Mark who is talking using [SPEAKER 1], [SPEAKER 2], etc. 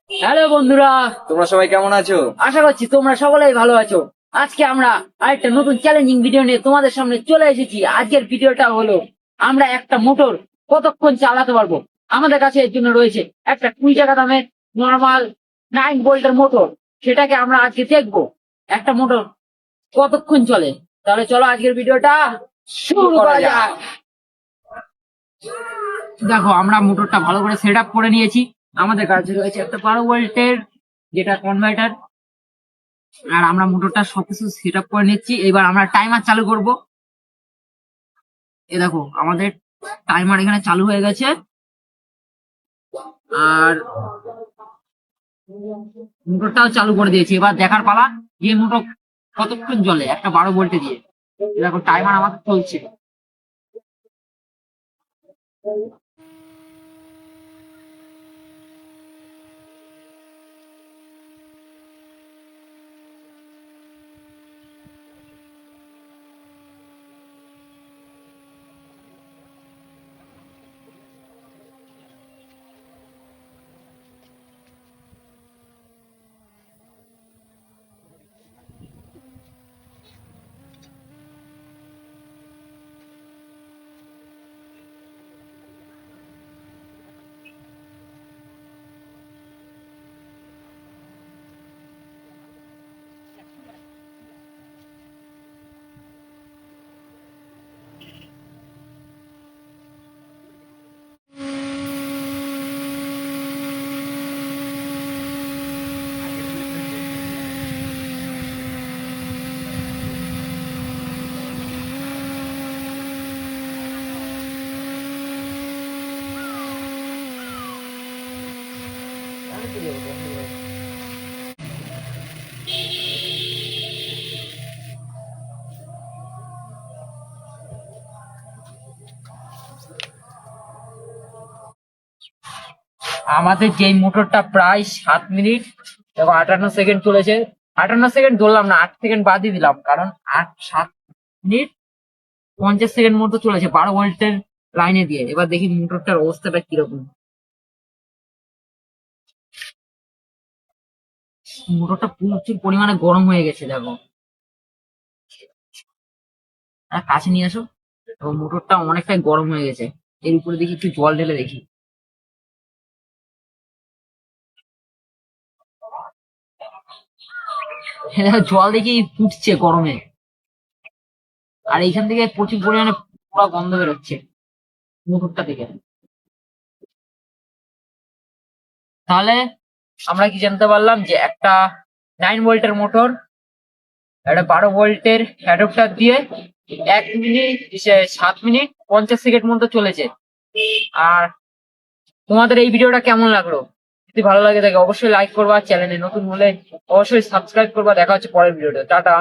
[SPEAKER 1] Hello বন্ধুরা,
[SPEAKER 2] তোমরা সবাই কেমন আছো?
[SPEAKER 1] আশা করছি তোমরা সকলেই ভালো আছো। আজকে আমরা আরেকটা নতুন চ্যালেঞ্জিং ভিডিও নিয়ে তোমাদের সামনে চলে এসেছি। আজকের ভিডিওটা হলো আমরা একটা মোটর কতক্ষণ চালাতে পারবো। আমাদের কাছে এর জন্য রয়েছে একটা 20 টাকা দামের নর্মাল 9 ভোল্টের মোটর। সেটাকে আমরা আজকে দেখবো একটা মোটর কতক্ষণ চলে। তাহলে চলো আজকের ভিডিওটা শুরু করা যাক। দেখো, আমরা মোটরটা ভালো করে সেট আপ করে নিয়েছি। আমাদের কাছে রয়েছে একটা 12 ভোল্টের যেটা কনভার্টার, আর আমরা মোটরটা সবকিছু সেট আপ করে নিচ্ছি। এবার আমরা টাইমার চালু করব। এ দেখো, আমাদের টাইমার এখানে চালু হয়ে গেছে। আর মোটরটাও চালু করে দিয়েছি। এবার দেখার পালা যে মোটর কতক্ষণ জ্বলে একটা 12 ভোল্টে দিয়ে। এ দেখো, টাইমার আমাদের চলছে। আমাদের যে মোটরটা প্রায় 7 মিনিট এবং 58 সেকেন্ড চলেছে। 58 সেকেন্ড ধরলাম না, 8 সেকেন্ড বাদই দিলাম, কারণ 7 মিনিট 50 সেকেন্ড মতো চলেছে 12 ভোল্টের লাইনে দিয়ে। এবার দেখি মোটরটার অবস্থাটা কিরকম। মোটরটা প্রচুর পরিমাণে গরম হয়ে গেছে, দেখো। কাছে নিয়ে আসো। এবং মোটরটা অনেকটাই গরম হয়ে গেছে। এর উপরে দেখি একটু জল ঢেলে দেখি। দেখো, জল দেখি ফুটছে গরমে। আর এইখান থেকে প্রচুর পরিমাণে পোড়া গন্ধ বেরোচ্ছে মোটরটা থেকে। তাহলে আমরা কি জানতে পারলাম যে একটা 9 ভোল্টের মোটর একটা 12 ভোল্টের অ্যাডাপ্টার দিয়ে 1 মিনিট 7 মিনিট 50 সেকেন্ড মতো চলেছে। আর তোমাদের এই ভিডিওটা কেমন লাগলো? যদি ভালো লাগে থাকে অবশ্যই লাইক করবা, চ্যানেলে নতুন হলে অবশ্যই সাবস্ক্রাইব করবা। দেখা হচ্ছে পরের ভিডিওতে। টাটা।